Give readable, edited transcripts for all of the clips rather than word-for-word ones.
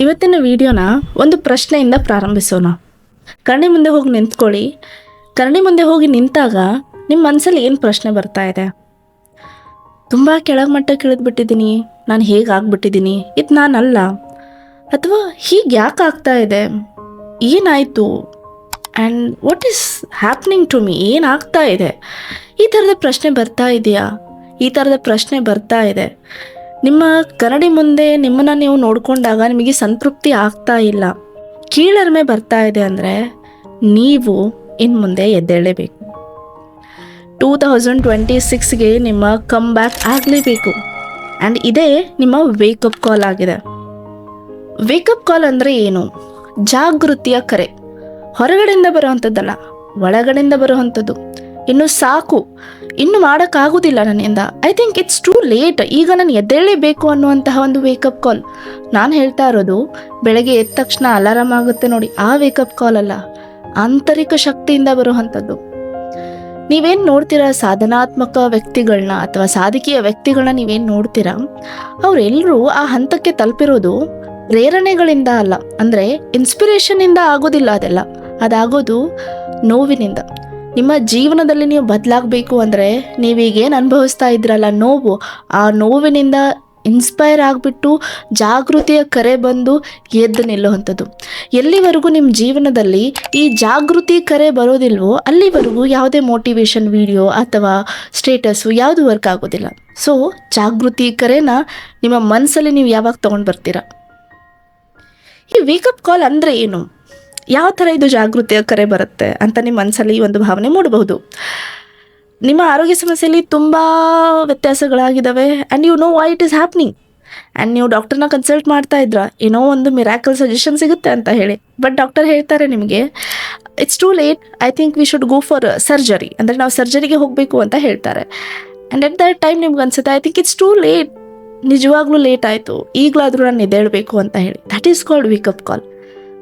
ಇವತ್ತಿನ ವಿಡಿಯೋನ ಒಂದು ಪ್ರಶ್ನೆಯಿಂದ ಪ್ರಾರಂಭಿಸೋಣ. ಕರಣಿ ಮುಂದೆ ಹೋಗಿ ನಿಂತ್ಕೊಳ್ಳಿ. ಕರಣಿ ಮುಂದೆ ಹೋಗಿ ನಿಂತಾಗ ನಿಮ್ಮ ಮನಸ್ಸಲ್ಲಿ ಏನು ಪ್ರಶ್ನೆ ಬರ್ತಾ ಇದೆ? ತುಂಬ ಕೆಳಗೆ ಮಟ್ಟಕ್ಕೆ ಇಳಿದ್ಬಿಟ್ಟಿದ್ದೀನಿ, ನಾನು ಹೇಗಾಗ್ಬಿಟ್ಟಿದ್ದೀನಿ, ಇದು ನಾನಲ್ಲ, ಅಥವಾ ಹೀಗೆ ಯಾಕೆ ಆಗ್ತಾ ಇದೆ, ಏನಾಯಿತು, and what is happening to me, ಏನಾಗ್ತಾ ಇದೆ, ಈ ಥರದ ಪ್ರಶ್ನೆ ಬರ್ತಾ ಇದೆಯಾ? ಈ ಥರದ ಪ್ರಶ್ನೆ ಬರ್ತಾ ಇದೆ. ನಿಮ್ಮ ಕನ್ನಡಿ ಮುಂದೆ ನಿಮ್ಮನ್ನು ನೀವು ನೋಡಿಕೊಂಡಾಗ ನಿಮಗೆ ಸಂತೃಪ್ತಿ ಆಗ್ತಾ ಇಲ್ಲ, ಕೀಳರಿಮೆ ಬರ್ತಾ ಇದೆ ಅಂದರೆ ನೀವು ಇನ್ನು ಮುಂದೆ ಎದ್ದೇಳಲೇಬೇಕು. 2026ಗೆ ನಿಮ್ಮ ಕಮ್ ಬ್ಯಾಕ್ ಆಗಲೇಬೇಕು. ಆ್ಯಂಡ್ ಇದೇ ನಿಮ್ಮ ವೇಕಪ್ ಕಾಲ್ ಆಗಿದೆ. ವೇಕಪ್ ಕಾಲ್ ಅಂದರೆ ಏನು? ಜಾಗೃತಿಯ ಕರೆ. ಹೊರಗಡೆಯಿಂದ ಬರುವಂಥದ್ದಲ್ಲ, ಒಳಗಡೆಯಿಂದ ಬರುವಂಥದ್ದು. ಇನ್ನು ಸಾಕು, ಇನ್ನು ಮಾಡೋಕ್ಕಾಗೋದಿಲ್ಲ ನನ್ನಿಂದ, I think it's too late, ಈಗ ನಾನು ಎದ್ದೇಳಲೇಬೇಕು ಅನ್ನುವಂತಹ ಒಂದು ವೇಕಪ್ ಕಾಲ್. ನಾನು ಹೇಳ್ತಾ ಇರೋದು ಬೆಳಗ್ಗೆ ಎದ್ದ ತಕ್ಷಣ ಅಲಾರಾಮ್ ಆಗುತ್ತೆ ನೋಡಿ, ಆ ವೇಕಪ್ ಕಾಲ್ ಅಲ್ಲ, ಆಂತರಿಕ ಶಕ್ತಿಯಿಂದ ಬರುವಂಥದ್ದು. ನೀವೇನು ನೋಡ್ತೀರಾ, ಸಾಧನಾತ್ಮಕ ವ್ಯಕ್ತಿಗಳನ್ನ ಅಥವಾ ಸಾಧಕೀಯ ವ್ಯಕ್ತಿಗಳನ್ನ ನೀವೇನು ನೋಡ್ತೀರಾ, ಅವರೆಲ್ಲರೂ ಆ ಹಂತಕ್ಕೆ ತಲುಪಿರೋದು ಪ್ರೇರಣೆಗಳಿಂದ ಅಲ್ಲ, ಅಂದರೆ ಇನ್ಸ್ಪಿರೇಷನ್ನಿಂದ ಆಗೋದಿಲ್ಲ. ಅದಾಗೋದು ನೋವಿನಿಂದ. ನಿಮ್ಮ ಜೀವನದಲ್ಲಿ ನೀವು ಬದಲಾಗಬೇಕು ಅಂದರೆ ನೀವೀಗೇನು ಅನುಭವಿಸ್ತಾ ಇದ್ರಲ್ಲ ನೋವು, ಆ ನೋವಿನಿಂದ ಇನ್ಸ್ಪೈರ್ ಆಗಿಬಿಟ್ಟು ಜಾಗೃತಿಯ ಕರೆ ಬಂದು ಎದ್ದು ನಿಲ್ಲುವಂಥದ್ದು. ಎಲ್ಲಿವರೆಗೂ ನಿಮ್ಮ ಜೀವನದಲ್ಲಿ ಈ ಜಾಗೃತಿ ಕರೆ ಬರೋದಿಲ್ವೋ ಅಲ್ಲಿವರೆಗೂ ಯಾವುದೇ ಮೋಟಿವೇಶನ್ ವಿಡಿಯೋ ಅಥವಾ ಸ್ಟೇಟಸ್ಸು ಯಾವುದು ವರ್ಕ್ ಆಗೋದಿಲ್ಲ. ಸೊ ಜಾಗೃತಿ ಕರೆನ ನಿಮ್ಮ ಮನಸ್ಸಲ್ಲಿ ನೀವು ಯಾವಾಗ ತೊಗೊಂಡು ಬರ್ತೀರಾ? ಈ ವೇಕಪ್ ಕಾಲ್ ಅಂದರೆ ಏನು? ಯಾವ ಥರ ಇದು ಜಾಗೃತಿಯ ಕರೆ ಬರುತ್ತೆ ಅಂತ ನಿಮ್ಮ ಮನಸ್ಸಲ್ಲಿ ಒಂದು ಭಾವನೆ ಮೂಡಬಹುದು. ನಿಮ್ಮ ಆರೋಗ್ಯ ಸಮಸ್ಯೆಯಲ್ಲಿ ತುಂಬ ವ್ಯತ್ಯಾಸಗಳಾಗಿದ್ದಾವೆ, and you know why it is happening. And ನೀವು ಡಾಕ್ಟರ್ನ ಕನ್ಸಲ್ಟ್ ಮಾಡ್ತಾ ಇದ್ರಾ, ಏನೋ ಒಂದು ಮಿರಾಕಲ್ ಸಜೆಷನ್ ಸಿಗುತ್ತೆ ಅಂತ ಹೇಳಿ, ಬಟ್ ಡಾಕ್ಟರ್ ಹೇಳ್ತಾರೆ ನಿಮಗೆ it's too late, I think we should go for surgery, ಅಂದರೆ ನಾವು ಸರ್ಜರಿಗೆ ಹೋಗಬೇಕು ಅಂತ ಹೇಳ್ತಾರೆ. ಆ್ಯಂಡ್ ಎಟ್ ದಟ್ ಟೈಮ್ ನಿಮ್ಗೆ ಅನ್ಸುತ್ತೆ I think it's too late, ನಿಜವಾಗ್ಲೂ ಲೇಟ್ ಆಯಿತು, ಈಗಲಾದರೂ ನಾನು ಎದ್ದೇಳಬೇಕು ಅಂತ ಹೇಳಿ. That is called wake up call.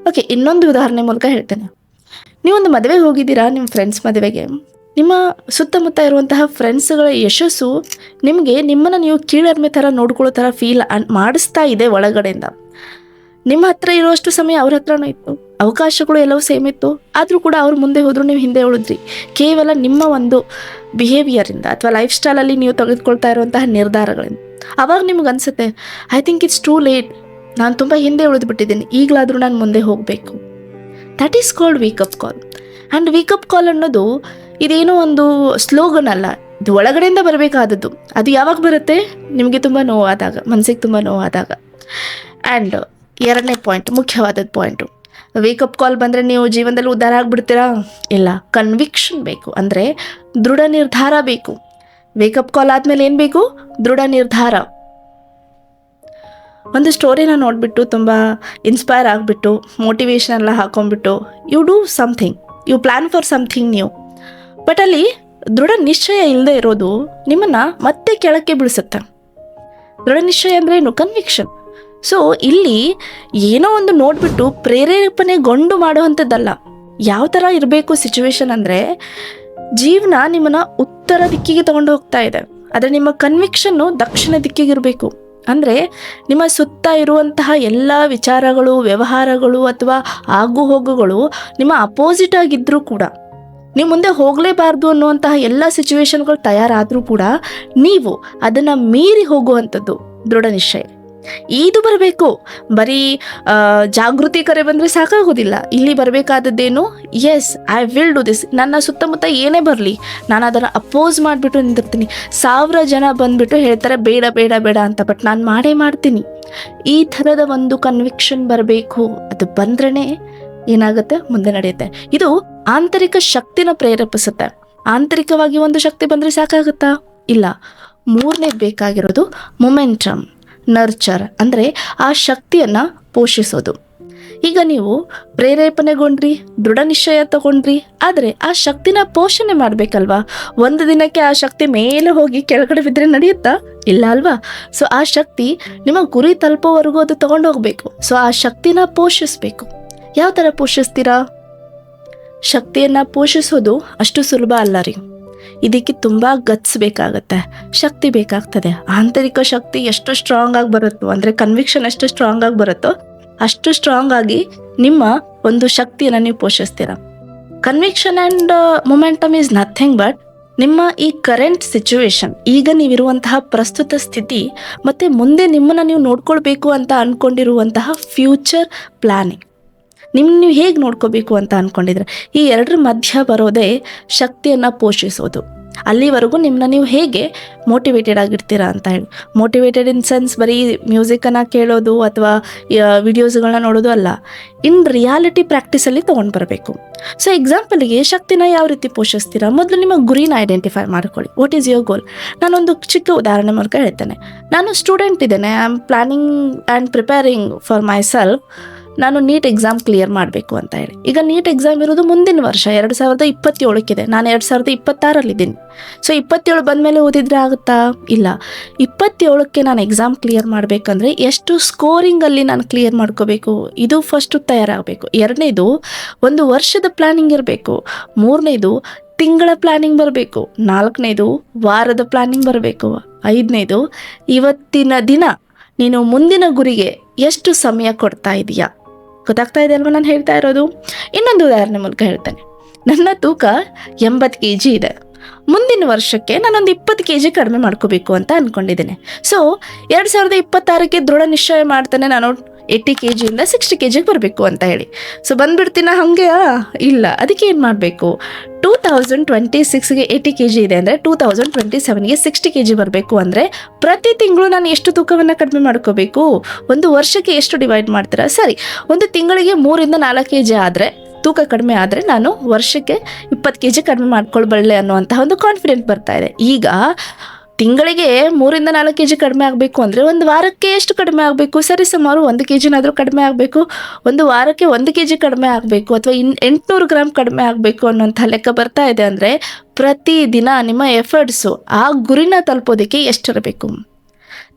Okay, ಇನ್ನೊಂದು ಉದಾಹರಣೆ ಮೂಲಕ ಹೇಳ್ತೇನೆ. ನೀವೊಂದು ಮದುವೆಗೆ ಹೋಗಿದ್ದೀರಾ, ನಿಮ್ಮ ಫ್ರೆಂಡ್ಸ್ ಮದುವೆಗೆ. ನಿಮ್ಮ ಸುತ್ತಮುತ್ತ ಇರುವಂತಹ ಫ್ರೆಂಡ್ಸ್ಗಳ ಯಶಸ್ಸು ನಿಮಗೆ ನಿಮ್ಮನ್ನು ನೀವು ಕೀಳರಿಮೆ ಥರ ನೋಡ್ಕೊಳ್ಳೋ ಥರ ಫೀಲ್ ಮಾಡಿಸ್ತಾ ಇದೆ ಒಳಗಡೆಯಿಂದ. ನಿಮ್ಮ ಹತ್ರ ಇರುವಷ್ಟು ಸಮಯ ಅವ್ರ ಹತ್ರನೂ ಇತ್ತು, ಅವಕಾಶಗಳು ಎಲ್ಲವೂ ಸೇಮ್ ಇತ್ತು, ಆದರೂ ಕೂಡ ಅವ್ರು ಮುಂದೆ ಹೋದರೂ ನೀವು ಹಿಂದೆ ಉಳಿದ್ರಿ. ಕೇವಲ ನಿಮ್ಮ ಒಂದು ಬಿಹೇವಿಯರಿಂದ ಅಥವಾ ಲೈಫ್ ಸ್ಟೈಲಲ್ಲಿ ನೀವು ತೆಗೆದುಕೊಳ್ತಾ ಇರುವಂತಹ ನಿರ್ಧಾರಗಳಿಂದ. ಆವಾಗ ನಿಮ್ಗೆ ಅನಿಸುತ್ತೆ I think it's too late, ನಾನು ತುಂಬ ಹಿಂದೆ ಉಳಿದ್ಬಿಟ್ಟಿದ್ದೀನಿ, ಈಗಲಾದರೂ ನಾನು ಮುಂದೆ ಹೋಗಬೇಕು. That is called wake up call. And wake up call ಅನ್ನೋದು ಇದೇನೋ ಒಂದು ಸ್ಲೋಗನ್ ಅಲ್ಲ, ಇದು ಒಳಗಡೆಯಿಂದ ಬರಬೇಕಾದದ್ದು. ಅದು ಯಾವಾಗ ಬರುತ್ತೆ? ನಿಮಗೆ ತುಂಬ ನೋವಾದಾಗ, ಮನಸ್ಸಿಗೆ ತುಂಬ ನೋವಾದಾಗ. ಆ್ಯಂಡ್ ಎರಡನೇ ಪಾಯಿಂಟ್, ಮುಖ್ಯವಾದದ್ದು ಪಾಯಿಂಟು, ವೇಕಪ್ ಕಾಲ್ ಬಂದರೆ ನೀವು ಜೀವನದಲ್ಲಿ ಉದ್ಧಾರ ಆಗಿಬಿಡ್ತೀರಾ? ಇಲ್ಲ, ಕನ್ವಿಕ್ಷನ್ ಬೇಕು, ಅಂದರೆ ದೃಢ ನಿರ್ಧಾರ ಬೇಕು. ವೇಕಪ್ ಕಾಲ್ ಆದಮೇಲೆ ಏನು ಬೇಕು? ದೃಢ ನಿರ್ಧಾರ. ಒಂದು ಸ್ಟೋರಿನ ನೋಡಿಬಿಟ್ಟು ತುಂಬ ಇನ್ಸ್ಪೈರ್ ಆಗಿಬಿಟ್ಟು ಮೋಟಿವೇಶನ್ ಎಲ್ಲ ಹಾಕೊಂಡ್ಬಿಟ್ಟು you do something, you plan for something new, but ಅಲ್ಲಿ ದೃಢ ನಿಶ್ಚಯ ಇಲ್ಲದೆ ಇರೋದು ನಿಮ್ಮನ್ನು ಮತ್ತೆ ಕೆಳಕ್ಕೆ ಬೀಳಿಸುತ್ತೆ. ದೃಢ ನಿಶ್ಚಯ ಅಂದರೆ ಏನು? ಕನ್ವಿಕ್ಷನ್. ಸೊ ಇಲ್ಲಿ ಏನೋ ಒಂದು ನೋಡಿಬಿಟ್ಟು ಪ್ರೇರೇಪಣೆಗೊಂಡು ಮಾಡುವಂಥದ್ದಲ್ಲ. ಯಾವ ಥರ ಇರಬೇಕು ಸಿಚುವೇಶನ್ ಅಂದರೆ, ಜೀವನ ನಿಮ್ಮನ್ನು ಉತ್ತರ ದಿಕ್ಕಿಗೆ ತೊಗೊಂಡು ಹೋಗ್ತಾ ಇದೆ, ಆದರೆ ನಿಮ್ಮ ಕನ್ವಿಕ್ಷನ್ನು ದಕ್ಷಿಣ ದಿಕ್ಕಿಗೆ ಇರಬೇಕು. ಅಂದರೆ ನಿಮ್ಮ ಸುತ್ತ ಇರುವಂತಹ ಎಲ್ಲ ವಿಚಾರಗಳು, ವ್ಯವಹಾರಗಳು ಅಥವಾ ಆಗು ಹೋಗುಗಳು ನಿಮ್ಮ ಅಪೋಸಿಟ್ ಆಗಿದ್ದರೂ ಕೂಡ, ನೀವು ಮುಂದೆ ಹೋಗಲೇಬಾರ್ದು ಅನ್ನುವಂತಹ ಎಲ್ಲ ಸಿಚುವೇಶನ್ಗಳು ತಯಾರಾದರೂ ಕೂಡ ನೀವು ಅದನ್ನು ಮೀರಿ ಹೋಗುವಂಥದ್ದು ದೃಢ ನಿಶ್ಚಯ. ಇದು ಬರಬೇಕು. ಬರೀ ಜಾಗೃತಿ ಕರೆ ಬಂದರೆ ಸಾಕಾಗೋದಿಲ್ಲ. ಇಲ್ಲಿ ಬರಬೇಕಾದದ್ದೇನು? Yes, I will do this. ನನ್ನ ಸುತ್ತಮುತ್ತ ಏನೇ ಬರಲಿ ನಾನು ಅದನ್ನು ಅಪೋಸ್ ಮಾಡಿಬಿಟ್ಟು ನಿಂತಿರ್ತೀನಿ. 1000 ಜನ ಬಂದುಬಿಟ್ಟು ಹೇಳ್ತಾರೆ ಬೇಡ ಬೇಡ ಬೇಡ ಅಂತ, ಬಟ್ ನಾನು ಮಾಡೇ ಮಾಡ್ತೀನಿ. ಈ ಥರದ ಒಂದು ಕನ್ವಿಕ್ಷನ್ ಬರಬೇಕು. ಅದು ಬಂದ್ರೇ ಏನಾಗುತ್ತೆ? ಮುಂದೆ ನಡೆಯುತ್ತೆ. ಇದು ಆಂತರಿಕ ಶಕ್ತಿನ ಪ್ರೇರೇಪಿಸುತ್ತೆ. ಆಂತರಿಕವಾಗಿ ಒಂದು ಶಕ್ತಿ ಬಂದರೆ ಸಾಕಾಗುತ್ತಾ? ಇಲ್ಲ. ಮೂರನೇದು ಬೇಕಾಗಿರೋದು ಮೊಮೆಂಟಮ್, ನರ್ಚರ್, ಅಂದರೆ ಆ ಶಕ್ತಿಯನ್ನು ಪೋಷಿಸೋದು. ಈಗ ನೀವು ಪ್ರೇರೇಪಣೆಗೊಂಡ್ರಿ, ದೃಢ ನಿಶ್ಚಯ ತಗೊಂಡ್ರಿ, ಆದರೆ ಆ ಶಕ್ತಿನ ಪೋಷಣೆ ಮಾಡಬೇಕಲ್ವಾ? ಒಂದು ದಿನಕ್ಕೆ ಆ ಶಕ್ತಿ ಮೇಲೆ ಹೋಗಿ ಕೆಳಗಡೆ ಬಿದ್ದರೆ ನಡೆಯುತ್ತಾ? ಇಲ್ಲ ಅಲ್ವಾ? ಸೊ ಆ ಶಕ್ತಿ ನಿಮ್ಮ ಗುರಿ ತಲುಪೋವರೆಗೂ ಅದು ತಗೊಂಡು ಹೋಗಬೇಕು. ಸೊ ಆ ಶಕ್ತಿನ ಪೋಷಿಸಬೇಕು. ಯಾವ ಥರ ಪೋಷಿಸ್ತೀರಾ? ಶಕ್ತಿಯನ್ನು ಪೋಷಿಸೋದು ಅಷ್ಟು ಸುಲಭ ಅಲ್ಲ ರೀ. ಇದಕ್ಕೆ ತುಂಬ ಗಟ್ಸ್ ಬೇಕಾಗುತ್ತೆ, ಶಕ್ತಿ ಬೇಕಾಗ್ತದೆ. ಆಂತರಿಕ ಶಕ್ತಿ ಎಷ್ಟು ಸ್ಟ್ರಾಂಗ್ ಆಗಿ ಬರುತ್ತೋ, ಅಂದರೆ ಕನ್ವಿಕ್ಷನ್ ಎಷ್ಟು ಸ್ಟ್ರಾಂಗ್ ಆಗಿ ಬರುತ್ತೋ ಅಷ್ಟು ಸ್ಟ್ರಾಂಗ್ ಆಗಿ ನಿಮ್ಮ ಒಂದು ಶಕ್ತಿಯನ್ನು ನೀವು ಪೋಷಿಸ್ತೀರ. Conviction and momentum is nothing but ನಿಮ್ಮ ಈ ಕರೆಂಟ್ ಸಿಚುವೇಶನ್, ಈಗ ನೀವಿರುವಂತಹ ಪ್ರಸ್ತುತ ಸ್ಥಿತಿ ಮತ್ತು ಮುಂದೆ ನಿಮ್ಮನ್ನು ನೀವು ನೋಡ್ಕೊಳ್ಬೇಕು ಅಂತ ಅಂದ್ಕೊಂಡಿರುವಂತಹ ಫ್ಯೂಚರ್ ಪ್ಲ್ಯಾನಿಂಗ್, ನೀವು ಹೇಗೆ ನೋಡ್ಕೋಬೇಕು ಅಂತ ಅಂದ್ಕೊಂಡಿದ್ರೆ ಈ ಎರಡರ ಮಧ್ಯ ಬರೋದೇ ಶಕ್ತಿಯನ್ನು ಪೋಷಿಸೋದು. ಅಲ್ಲಿವರೆಗೂ ನಿಮ್ಮನ್ನ ನೀವು ಹೇಗೆ ಮೋಟಿವೇಟೆಡ್ ಆಗಿರ್ತೀರಾ ಅಂತ ಹೇಳಿ. ಮೋಟಿವೇಟೆಡ್ ಇನ್ ಸೆನ್ಸ್ ಬರೀ ಮ್ಯೂಸಿಕನ್ನು ಕೇಳೋದು ಅಥವಾ ವಿಡಿಯೋಸ್ಗಳನ್ನ ನೋಡೋದು ಅಲ್ಲ, ಇನ್ ರಿಯಾಲಿಟಿ ಪ್ರಾಕ್ಟೀಸಲ್ಲಿ ತೊಗೊಂಡು ಬರಬೇಕು. ಸೊ ಎಕ್ಸಾಂಪಲ್ಗೆ ಶಕ್ತಿನ ಯಾವ ರೀತಿ ಪೋಷಿಸ್ತೀರಾ? ಮೊದಲು ನಿಮ್ಮ ಗುರಿನ ಐಡೆಂಟಿಫೈ ಮಾಡ್ಕೊಳ್ಳಿ. What is your goal? ನಾನೊಂದು ಚಿಕ್ಕ ಉದಾಹರಣೆ ಮೂಲಕ ಹೇಳ್ತೇನೆ. ನಾನು ಸ್ಟೂಡೆಂಟ್ ಇದ್ದೇನೆ, I am planning and preparing for myself. ನಾನು ನೀಟ್ ಎಕ್ಸಾಮ್ ಕ್ಲಿಯರ್ ಮಾಡಬೇಕು ಅಂತ ಹೇಳಿ. ಈಗ ನೀಟ್ ಎಕ್ಸಾಮ್ ಇರೋದು ಮುಂದಿನ ವರ್ಷ 2027 ನಾನು 2026 ಸೊ 27 ಬಂದಮೇಲೆ ಓದಿದ್ರೆ ಆಗುತ್ತಾ? ಇಲ್ಲ. 27 ನಾನು ಎಕ್ಸಾಮ್ ಕ್ಲಿಯರ್ ಮಾಡಬೇಕಂದ್ರೆ ಎಷ್ಟು ಸ್ಕೋರಿಂಗಲ್ಲಿ ನಾನು ಕ್ಲಿಯರ್ ಮಾಡ್ಕೋಬೇಕು, ಇದು ಫಸ್ಟು ತಯಾರಾಗಬೇಕು. ಎರಡನೇದು ಒಂದು ವರ್ಷದ ಪ್ಲ್ಯಾನಿಂಗ್ ಇರಬೇಕು. ಮೂರನೇದು ತಿಂಗಳ ಪ್ಲ್ಯಾನಿಂಗ್ ಬರಬೇಕು. ನಾಲ್ಕನೇದು ವಾರದ ಪ್ಲ್ಯಾನಿಂಗ್ ಬರಬೇಕು. ಐದನೇದು ಇವತ್ತಿನ ದಿನ ನೀನು ಮುಂದಿನ ಗುರಿಗೆ ಎಷ್ಟು ಸಮಯ ಕೊಡ್ತಾ ಇದೆಯಾ? ಗೊತ್ತಾಗ್ತಾ ಇದೆ ಅಲ್ವಾ ನಾನು ಹೇಳ್ತಾ ಇರೋದು? ಇನ್ನೊಂದು ಉದಾಹರಣೆ ಮೂಲಕ ಹೇಳ್ತೇನೆ. ನನ್ನ ತೂಕ 80 kg ಇದೆ. ಮುಂದಿನ ವರ್ಷಕ್ಕೆ ನಾನೊಂದು 20 kg ಕಡಿಮೆ ಮಾಡ್ಕೋಬೇಕು ಅಂತ ಅಂದ್ಕೊಂಡಿದ್ದೇನೆ. ಸೊ 2026 ದೃಢ ನಿಶ್ಚಯ ಮಾಡ್ತಾನೆ, ನಾನು 80 kg 60 kg ಬರಬೇಕು ಅಂತ ಹೇಳಿ. ಸೊ ಬಂದ್ಬಿಡ್ತೀನ ಹಾಗೆ? ಇಲ್ಲ. ಅದಕ್ಕೆ ಏನು ಮಾಡಬೇಕು? 2026 80 kg ಇದೆ ಅಂದರೆ 2027 60 kg ಬರಬೇಕು ಅಂದರೆ ಪ್ರತಿ ತಿಂಗಳು ನಾನು ಎಷ್ಟು ತೂಕವನ್ನು ಕಡಿಮೆ ಮಾಡ್ಕೋಬೇಕು? ಒಂದು ವರ್ಷಕ್ಕೆ ಎಷ್ಟು ಡಿವೈಡ್ ಮಾಡ್ತೀರಾ? ಸರಿ, ಒಂದು ತಿಂಗಳಿಗೆ 3-4 kg ಆದರೆ, ತೂಕ ಕಡಿಮೆ ಆದರೆ ನಾನು ವರ್ಷಕ್ಕೆ 20 kg ಕಡಿಮೆ ಮಾಡ್ಕೊಳ್ಬಲ್ಲೆ ಅನ್ನುವಂತಹ ಒಂದು ಕಾನ್ಫಿಡೆಂಟ್ ಬರ್ತಾ ಇದೆ. ಈಗ ತಿಂಗಳಿಗೆ 3-4 kg ಕಡಿಮೆ ಆಗಬೇಕು ಅಂದರೆ ಒಂದು ವಾರಕ್ಕೆ ಎಷ್ಟು ಕಡಿಮೆ ಆಗಬೇಕು? ಸರಿ, ಸುಮಾರು 1 kgನಾದರೂ ಕಡಿಮೆ ಆಗಬೇಕು. ಒಂದು ವಾರಕ್ಕೆ 1 kg ಕಡಿಮೆ ಆಗಬೇಕು ಅಥವಾ 800 ಗ್ರಾಮ್ ಕಡಿಮೆ ಆಗಬೇಕು ಅನ್ನೋಂಥ ಲೆಕ್ಕ ಬರ್ತಾ ಇದೆ ಅಂದರೆ ಪ್ರತಿದಿನ ನಿಮ್ಮ ಎಫರ್ಟ್ಸು ಆ ಗುರಿನ ತಲುಪೋದಕ್ಕೆ ಎಷ್ಟಿರಬೇಕು?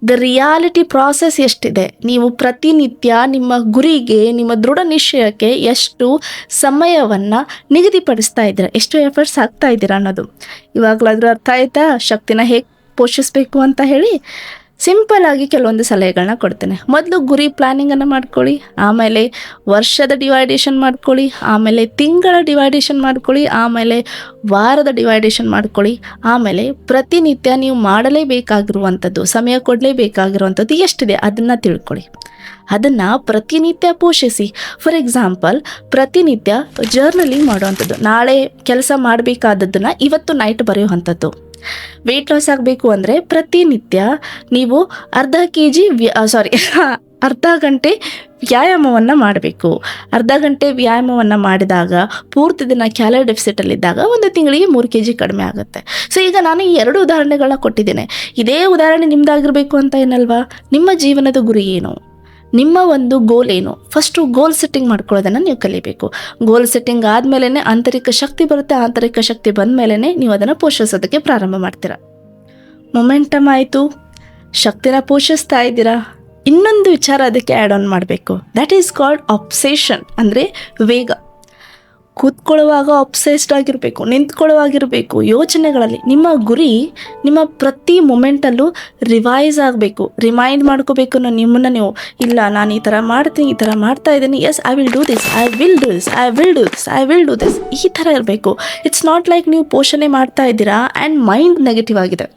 ದ ರಿಯಾಲಿಟಿ ಪ್ರಾಸೆಸ್ ಎಷ್ಟಿದೆ? ನೀವು ಪ್ರತಿನಿತ್ಯ ನಿಮ್ಮ ಗುರಿಗೆ, ನಿಮ್ಮ ದೃಢ ನಿಶ್ಚಯಕ್ಕೆ ಎಷ್ಟು ಸಮಯವನ್ನು ನಿಗದಿಪಡಿಸ್ತಾ ಇದ್ದೀರಾ, ಎಷ್ಟು ಎಫರ್ಟ್ಸ್ ಹಾಕ್ತಾ ಇದ್ದೀರಾ ಅನ್ನೋದು. ಇವಾಗಲಾದರೂ ಅರ್ಥ ಆಯ್ತಾ ಶಕ್ತಿನ ಹೇಗೆ ಪೋಷಿಸಬೇಕು ಅಂತ ಹೇಳಿ? ಸಿಂಪಲ್ ಆಗಿ ಕೆಲವೊಂದು ಸಲಹೆಗಳನ್ನ ಕೊಡ್ತೇನೆ. ಮೊದಲು ಗುರಿ ಪ್ಲ್ಯಾನಿಂಗನ್ನು ಮಾಡ್ಕೊಳ್ಳಿ, ಆಮೇಲೆ ವರ್ಷದ ಡಿವೈಡೇಷನ್ ಮಾಡ್ಕೊಳ್ಳಿ, ಆಮೇಲೆ ತಿಂಗಳ ಡಿವೈಡೇಷನ್ ಮಾಡ್ಕೊಳ್ಳಿ, ಆಮೇಲೆ ವಾರದ ಡಿವೈಡೇಷನ್ ಮಾಡ್ಕೊಳ್ಳಿ, ಆಮೇಲೆ ಪ್ರತಿನಿತ್ಯ ನೀವು ಮಾಡಲೇಬೇಕಾಗಿರುವಂಥದ್ದು, ಸಮಯ ಕೊಡಲೇಬೇಕಾಗಿರುವಂಥದ್ದು ಎಷ್ಟಿದೆ ಅದನ್ನು ತಿಳ್ಕೊಳ್ಳಿ. ಅದನ್ನು ಪ್ರತಿನಿತ್ಯ ಪೋಷಿಸಿ. ಫಾರ್ ಎಕ್ಸಾಂಪಲ್, ಪ್ರತಿನಿತ್ಯ ಜರ್ನಲಿಂಗ್ ಮಾಡುವಂಥದ್ದು, ನಾಳೆ ಕೆಲಸ ಮಾಡಬೇಕಾದದ್ದನ್ನು ಇವತ್ತು ನೈಟ್ ಬರೆಯುವಂಥದ್ದು. ವೆಯ್ಟ್ ಲಾಸ್ ಆಗಬೇಕು ಅಂದರೆ ಪ್ರತಿನಿತ್ಯ ನೀವು ಅರ್ಧ ಗಂಟೆ ವ್ಯಾಯಾಮವನ್ನು ಮಾಡಬೇಕು. ಅರ್ಧ ಗಂಟೆ ವ್ಯಾಯಾಮವನ್ನು ಮಾಡಿದಾಗ ಪೂರ್ತಿ ದಿನ ಕ್ಯಾಲರಿ ಡೆಫಿಸಿಟಲ್ಲಿದ್ದಾಗ ಒಂದು ತಿಂಗಳಿಗೆ 3 kg ಕಡಿಮೆ ಆಗುತ್ತೆ. ಸೊ ಈಗ ನಾನು ಈ 2 ಉದಾಹರಣೆಗಳನ್ನ ಕೊಟ್ಟಿದ್ದೇನೆ. ಇದೇ ಉದಾಹರಣೆ ನಿಮ್ಮದಾಗಿರಬೇಕು ಅಂತ ಏನಲ್ವಾ? ನಿಮ್ಮ ಜೀವನದ ಗುರಿ ಏನು, ನಿಮ್ಮ ಒಂದು ಗೋಲ್ ಏನು? ಫಸ್ಟು ಗೋಲ್ ಸೆಟ್ಟಿಂಗ್ ಮಾಡ್ಕೊಳ್ಳೋದನ್ನು ನೀವು ಕಲಿಬೇಕು. ಗೋಲ್ ಸೆಟ್ಟಿಂಗ್ ಆದಮೇಲೆ ಆಂತರಿಕ ಶಕ್ತಿ ಬರುತ್ತೆ. ಆಂತರಿಕ ಶಕ್ತಿ ಬಂದ ಮೇಲೆ ನೀವು ಅದನ್ನು ಪೋಷಿಸೋದಕ್ಕೆ ಪ್ರಾರಂಭ ಮಾಡ್ತೀರಾ. ಮೊಮೆಂಟಮ್ ಆಯಿತು, ಶಕ್ತಿನ ಪೋಷಿಸ್ತಾ ಇದ್ದೀರಾ. ಇನ್ನೊಂದು ವಿಚಾರ ಅದಕ್ಕೆ ಆ್ಯಡ್ ಆನ್ ಮಾಡಬೇಕು. ದ್ಯಾಟ್ ಈಸ್ ಕಾಲ್ಡ್ ಅಬ್ಸೆಷನ್, ಅಂದರೆ ವೇಗ. ಕೂತ್ಕೊಳ್ಳುವಾಗ ಅಬ್ಸೆಸ್ಡ್ ಆಗಿರಬೇಕು, ನಿಂತ್ಕೊಳ್ಳುವಾಗಿರಬೇಕು. ಯೋಚನೆಗಳಲ್ಲಿ ನಿಮ್ಮ ಗುರಿ ನಿಮ್ಮ ಪ್ರತಿ ಮೊಮೆಂಟಲ್ಲೂ ರಿವೈಸ್ ಆಗಬೇಕು, ರಿಮೈಂಡ್ ಮಾಡ್ಕೋಬೇಕು. ನಿಮ್ಮನ್ನು ನೀವು, ಇಲ್ಲ ನಾನು ಈ ಥರ ಮಾಡ್ತೀನಿ, ಈ ಥರ ಮಾಡ್ತಾ ಇದ್ದೀನಿ, yes I will do this, I will do this, I will do this, I will do this, ಈ ಥರ ಇರಬೇಕು. ಇಟ್ಸ್ ನಾಟ್ ಲೈಕ್ ನೀವು ಪೋಷಣೆ ಮಾಡ್ತಾ ಇದ್ದೀರಾ ಆ್ಯಂಡ್ ಮೈಂಡ್ ನೆಗೆಟಿವ್ ಆಗಿದೆ.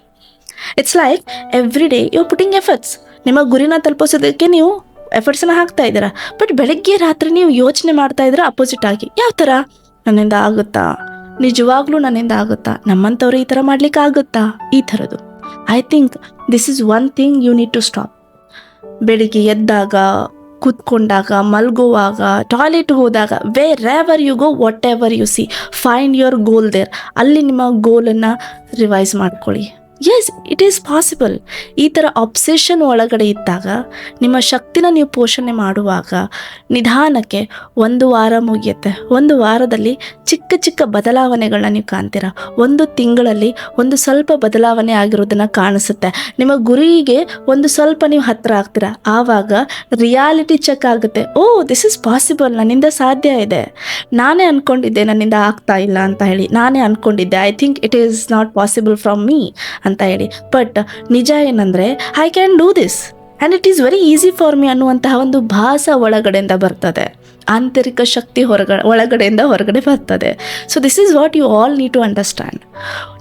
It's like every day you are putting efforts. ನಿಮ್ಮ ಗುರಿನ ತಲುಪಿಸೋದಕ್ಕೆ ನೀವು ಎಫರ್ಟ್ಸನ್ನ ಹಾಕ್ತಾ ಇದ್ದೀರಾ, ಬಟ್ ಬೆಳಗ್ಗೆ ರಾತ್ರಿ ನೀವು ಯೋಚನೆ ಮಾಡ್ತಾ ಇದ್ದೀರಾ ಅಪೋಸಿಟ್ ಆಗಿ. ಯಾವ ಥರ? ನನ್ನಿಂದ ಆಗುತ್ತಾ? ನಿಜವಾಗ್ಲೂ ನನ್ನಿಂದ ಆಗುತ್ತಾ? ನಮ್ಮಂಥವ್ರು ಈ ಥರ ಮಾಡ್ಲಿಕ್ಕೆ ಆಗುತ್ತಾ? ಈ ಥರದ್ದು. I think this is one thing you need to stop. ಬೆಳಿಗ್ಗೆ ಎದ್ದಾಗ, ಕೂತ್ಕೊಂಡಾಗ, ಮಲ್ಗೋವಾಗ, ಟಾಯ್ಲೆಟ್ ಹೋದಾಗ, wherever you go, whatever you see, find your goal there. ಅಲ್ಲಿ ನಿಮ್ಮ ಗೋಲನ್ನು ರಿವೈಸ್ ಮಾಡ್ಕೊಳ್ಳಿ. Yes, it is possible. ಈ ಥರ ಅಬ್ಸೆಷನ್ ಒಳಗಡೆ ಇದ್ದಾಗ ನಿಮ್ಮ ಶಕ್ತಿನ ನೀವು ಪೋಷಣೆ ಮಾಡುವಾಗ ನಿಧಾನಕ್ಕೆ 1 ವಾರ ಮುಗಿಯುತ್ತೆ. 1 ವಾರದಲ್ಲಿ ಚಿಕ್ಕ ಚಿಕ್ಕ ಬದಲಾವಣೆಗಳನ್ನ ನೀವು ಕಾಣ್ತೀರಾ. 1 ತಿಂಗಳಲ್ಲಿ ಒಂದು ಸ್ವಲ್ಪ ಬದಲಾವಣೆ ಆಗಿರೋದನ್ನು ಕಾಣಿಸುತ್ತೆ. ನಿಮ್ಮ ಗುರಿಗೆ ಒಂದು ಸ್ವಲ್ಪ ನೀವು ಹತ್ತಿರ ಆಗ್ತೀರಾ. ಆವಾಗ ರಿಯಾಲಿಟಿ ಚೆಕ್ ಆಗುತ್ತೆ. ಓ, ದಿಸ್ ಇಸ್ ಪಾಸಿಬಲ್, ನನ್ನಿಂದ ಸಾಧ್ಯ ಇದೆ. ನಾನೇ ಅಂದ್ಕೊಂಡಿದ್ದೆ ನನ್ನಿಂದ ಆಗ್ತಾ ಇಲ್ಲ ಅಂತ ಹೇಳಿ. ನಾನೇ ಅಂದ್ಕೊಂಡಿದ್ದೆ I think it is not possible from me ಅಂತ ಹೇಳಿ. ಬಟ್ ನಿಜ ಏನಂದರೆ I can do this. And it is very easy for me ಅನ್ನುವಂತಹ ಒಂದು ಭಾಸ ಒಳಗಡೆಯಿಂದ ಬರ್ತದೆ. ಆಂತರಿಕ ಶಕ್ತಿ ಒಳಗಡೆಯಿಂದ ಹೊರಗಡೆ ಬರ್ತದೆ. So this is what you all need to understand.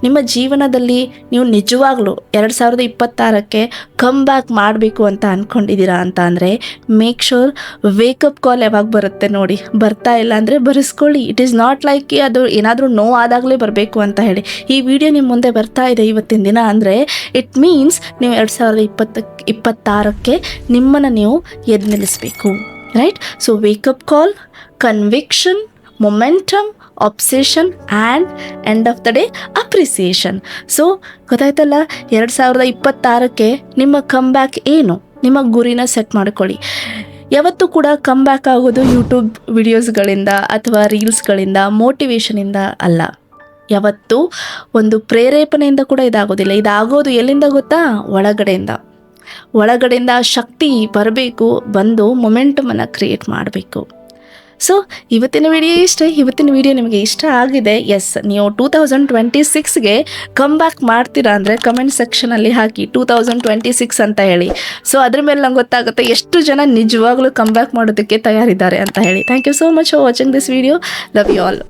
ನಿಮ್ಮ ಜೀವನದಲ್ಲಿ ನೀವು ನಿಜವಾಗ್ಲೂ 2026ಕ್ಕೆ ಕಮ್ ಬ್ಯಾಕ್ ಮಾಡಬೇಕು ಅಂತ ಅಂದ್ಕೊಂಡಿದ್ದೀರಾ ಅಂತ ಅಂದರೆ ಮೇಕ್ ಶೋರ್ ವೇಕಪ್ ಕಾಲ್ ಯಾವಾಗ ಬರುತ್ತೆ ನೋಡಿ. ಬರ್ತಾ ಇಲ್ಲ ಅಂದರೆ ಬರೆಸ್ಕೊಳ್ಳಿ. ಇಟ್ ಈಸ್ ನಾಟ್ ಲೈಕ್ ಅದು ಏನಾದರೂ ನೋವಾದಾಗಲೇ ಬರಬೇಕು ಅಂತ ಹೇಳಿ. ಈ ವಿಡಿಯೋ ನಿಮ್ಮ ಮುಂದೆ ಬರ್ತಾ ಇದೆ ಇವತ್ತಿನ ದಿನ ಅಂದರೆ ಇಟ್ ಮೀನ್ಸ್ ನೀವು 2026ಕ್ಕೆ ನಿಮ್ಮನ್ನು ನೀವು ಎದ್ದು ನಿಲ್ಲಿಸಬೇಕು. Right? So wake up call, conviction, momentum, obsession and end of the day appreciation. So ಗೊತ್ತಾಯ್ತಲ್ಲ, 2026ಕ್ಕೆ ನಿಮ್ಮ ಕಮ್ ಬ್ಯಾಕ್ ಏನು, ನಿಮ್ಮ ಗುರಿನ ಸೆಟ್ ಮಾಡ್ಕೊಳ್ಳಿ. ಯಾವತ್ತೂ ಕೂಡ ಕಮ್ ಬ್ಯಾಕ್ ಆಗೋದು ಯೂಟ್ಯೂಬ್ ವಿಡಿಯೋಸ್ಗಳಿಂದ ಅಥವಾ ರೀಲ್ಸ್ಗಳಿಂದ, ಮೋಟಿವೇಶನಿಂದ ಅಲ್ಲ. ಯಾವತ್ತೂ ಒಂದು ಪ್ರೇರೇಪಣೆಯಿಂದ ಕೂಡ ಇದಾಗೋದಿಲ್ಲ. ಇದಾಗೋದು ಎಲ್ಲಿಂದ ಗೊತ್ತಾ? ಒಳಗಡೆಯಿಂದ ಶಕ್ತಿ ಬರಬೇಕು, ಬಂದು ಮೊಮೆಂಟಮನ್ನು ಕ್ರಿಯೇಟ್ ಮಾಡಬೇಕು. ಸೊ ಇವತ್ತಿನ ವಿಡಿಯೋ ನಿಮಗೆ ಇಷ್ಟ ಆಗಿದೆ. ಎಸ್, ನೀವು 2026ಗೆ ಕಮ್ ಬ್ಯಾಕ್ ಮಾಡ್ತೀರಾ ಅಂದರೆ ಕಮೆಂಟ್ ಸೆಕ್ಷನಲ್ಲಿ ಹಾಕಿ 2026 ಅಂತ ಹೇಳಿ. ಸೊ ಅದ್ರ ಮೇಲೆ ನಂಗೆ ಗೊತ್ತಾಗುತ್ತೆ ಎಷ್ಟು ಜನ ನಿಜವಾಗ್ಲೂ ಕಮ್ ಬ್ಯಾಕ್ ಮಾಡೋದಕ್ಕೆ ತಯಾರಿದ್ದಾರೆ ಅಂತ ಹೇಳಿ. Thank you so much for watching this video. Love you all.